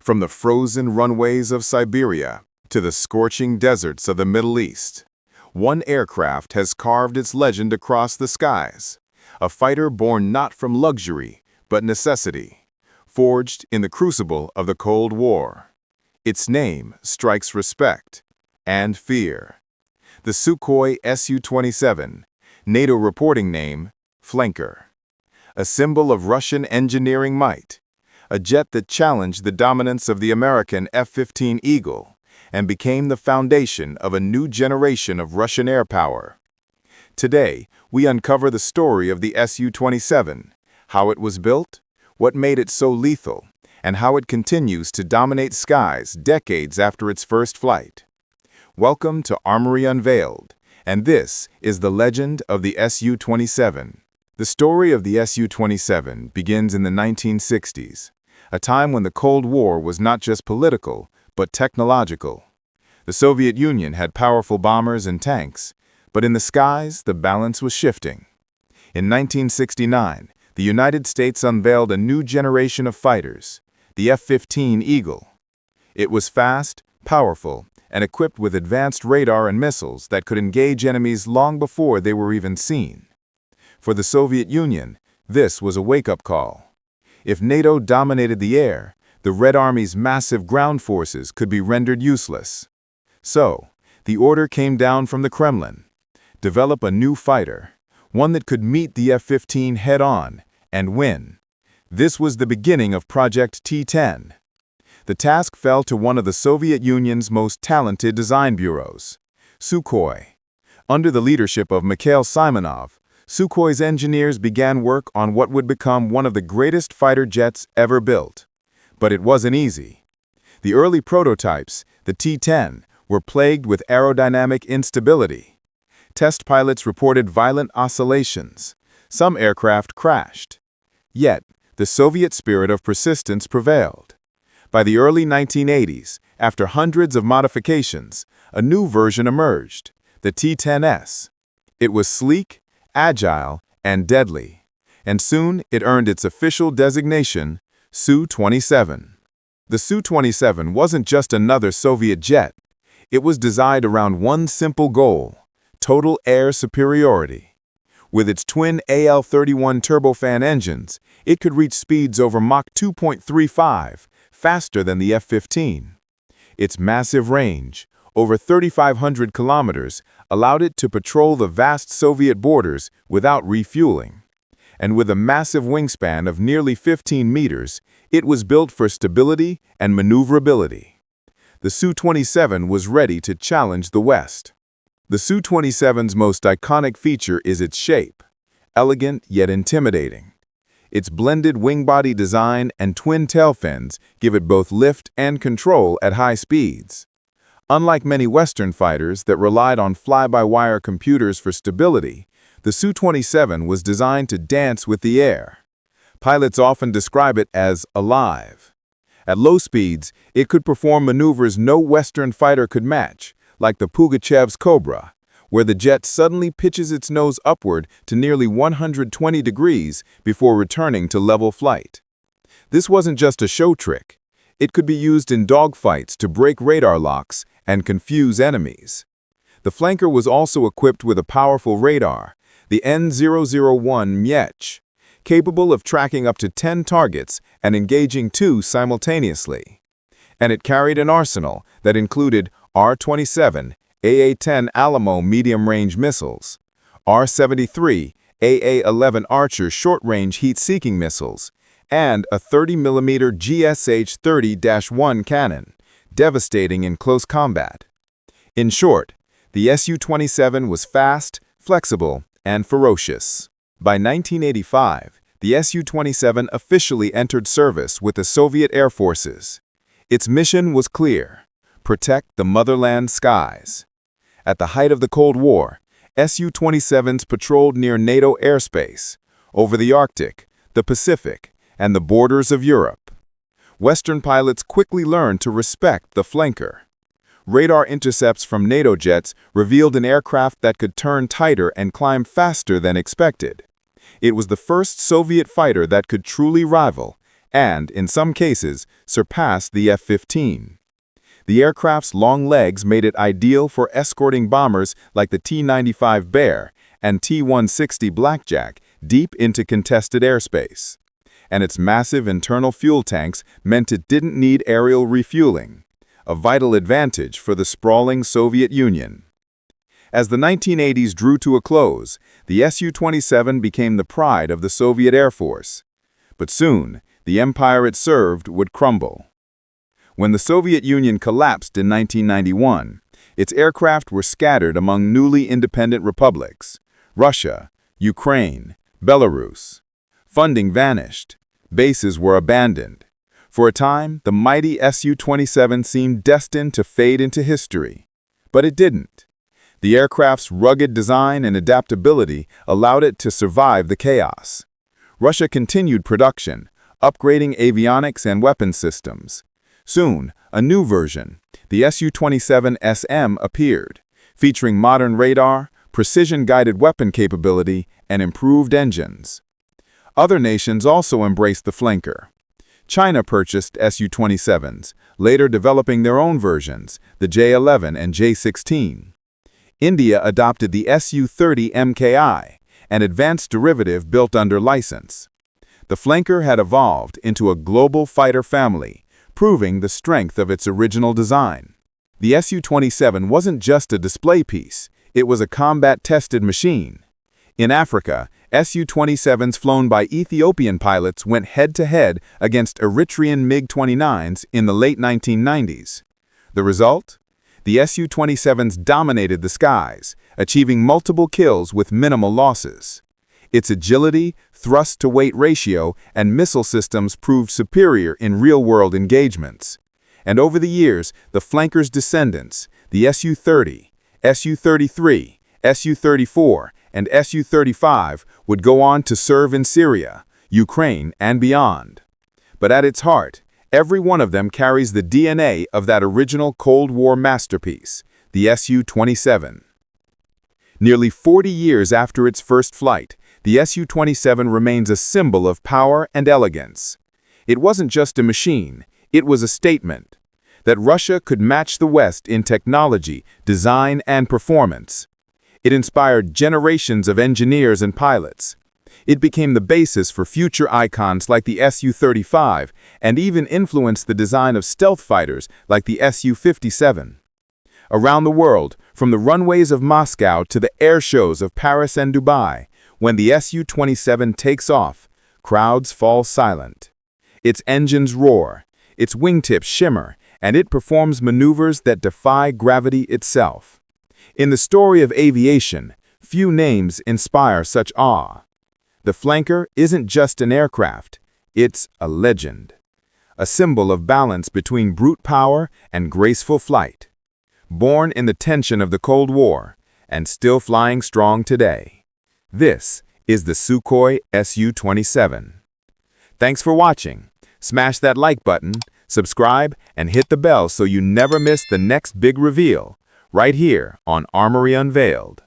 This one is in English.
From the frozen runways of Siberia to the scorching deserts of the Middle East, one aircraft has carved its legend across the skies. A fighter born not from luxury, but necessity, forged in the crucible of the Cold War. Its name strikes respect and fear. The Sukhoi Su-27, NATO reporting name, Flanker. A symbol of Russian engineering might, a jet that challenged the dominance of the American F-15 Eagle and became the foundation of a new generation of Russian air power. Today, we uncover the story of the Su-27, how it was built, what made it so lethal, and how it continues to dominate skies decades after its first flight. Welcome to Armory Unveiled, and this is the legend of the Su-27. The story of the Su-27 begins in the 1960s, a time when the Cold War was not just political, but technological. The Soviet Union had powerful bombers and tanks, but in the skies, the balance was shifting. In 1969, the United States unveiled a new generation of fighters, the F-15 Eagle. It was fast, powerful, and equipped with advanced radar and missiles that could engage enemies long before they were even seen. For the Soviet Union, this was a wake-up call. If NATO dominated the air, the Red Army's massive ground forces could be rendered useless. So, the order came down from the Kremlin. Develop a new fighter, one that could meet the F-15 head-on and win. This was the beginning of Project T-10. The task fell to one of the Soviet Union's most talented design bureaus, Sukhoi. Under the leadership of Mikhail Simonov, Sukhoi's engineers began work on what would become one of the greatest fighter jets ever built. But it wasn't easy. The early prototypes, the T-10, were plagued with aerodynamic instability. Test pilots reported violent oscillations. Some aircraft crashed. Yet, the Soviet spirit of persistence prevailed. By the early 1980s, after hundreds of modifications, a new version emerged, the T-10S. It was sleek, agile, and deadly, and soon it earned its official designation, Su-27. The Su-27 wasn't just another Soviet jet. It was designed around one simple goal: total air superiority. With its twin AL-31 turbofan engines, it could reach speeds over Mach 2.35, faster than the F-15. Its massive range, over 3,500 kilometers, allowed it to patrol the vast Soviet borders without refueling. And with a massive wingspan of nearly 15 meters, it was built for stability and maneuverability. The Su-27 was ready to challenge the West. The Su-27's most iconic feature is its shape, elegant yet intimidating. Its blended wing-body design and twin tail fins give it both lift and control at high speeds. Unlike many Western fighters that relied on fly-by-wire computers for stability, the Su-27 was designed to dance with the air. Pilots often describe it as alive. At low speeds, it could perform maneuvers no Western fighter could match, like the Pugachev's Cobra, where the jet suddenly pitches its nose upward to nearly 120 degrees before returning to level flight. This wasn't just a show trick. It could be used in dogfights to break radar locks and confuse enemies. The flanker was also equipped with a powerful radar, the N001 Miech, capable of tracking up to 10 targets and engaging 2 simultaneously. And it carried an arsenal that included R-27, AA-10 Alamo medium-range missiles, R-73, AA-11 Archer short-range heat-seeking missiles, and a 30mm GSH-30-1 cannon, devastating in close combat. In short, the Su-27 was fast, flexible, and ferocious. By 1985, the Su-27 officially entered service with the Soviet Air Forces. Its mission was clear: protect the motherland skies. At the height of the Cold War, Su-27s patrolled near NATO airspace, over the Arctic, the Pacific, and the borders of Europe. Western pilots quickly learned to respect the flanker. Radar intercepts from NATO jets revealed an aircraft that could turn tighter and climb faster than expected. It was the first Soviet fighter that could truly rival and, in some cases, surpassed the F-15. The aircraft's long legs made it ideal for escorting bombers like the T-95 Bear and T-160 Blackjack deep into contested airspace. And its massive internal fuel tanks meant it didn't need aerial refueling, a vital advantage for the sprawling Soviet Union. As the 1980s drew to a close, the Su-27 became the pride of the Soviet Air Force. But soon, the empire it served would crumble. When the Soviet Union collapsed in 1991, its aircraft were scattered among newly independent republics: Russia, Ukraine, Belarus. Funding vanished. Bases were abandoned. For a time, the mighty Su-27 seemed destined to fade into history. But it didn't. The aircraft's rugged design and adaptability allowed it to survive the chaos. Russia continued production, upgrading avionics and weapon systems. Soon, a new version, the Su-27SM, appeared, featuring modern radar, precision-guided weapon capability, and improved engines. Other nations also embraced the flanker. China purchased Su-27s, later developing their own versions, the J-11 and J-16. India adopted the Su-30 MKI, an advanced derivative built under license. The flanker had evolved into a global fighter family, proving the strength of its original design. The Su-27 wasn't just a display piece, it was a combat-tested machine. In Africa, Su-27s flown by Ethiopian pilots went head-to-head against Eritrean MiG-29s in the late 1990s. The result? The Su-27s dominated the skies, achieving multiple kills with minimal losses. Its agility, thrust-to-weight ratio, and missile systems proved superior in real-world engagements. And over the years, the flanker's descendants, the Su-30, Su-33, Su-34, and Su-35, would go on to serve in Syria, Ukraine, and beyond. But at its heart, every one of them carries the DNA of that original Cold War masterpiece, the Su-27. Nearly 40 years after its first flight, the Su-27 remains a symbol of power and elegance. It wasn't just a machine, it was a statement that Russia could match the West in technology, design, and performance. It inspired generations of engineers and pilots. It became the basis for future icons like the Su-35 and even influenced the design of stealth fighters like the Su-57. Around the world, from the runways of Moscow to the air shows of Paris and Dubai, when the Su-27 takes off, crowds fall silent. Its engines roar, its wingtips shimmer, and it performs maneuvers that defy gravity itself. In the story of aviation, few names inspire such awe. The flanker isn't just an aircraft, it's a legend. A symbol of balance between brute power and graceful flight. Born in the tension of the Cold War, and still flying strong today. This is the Sukhoi Su-27. Thanks for watching. Smash that like button, subscribe, and hit the bell so you never miss the next big reveal, right here on Armory Unveiled.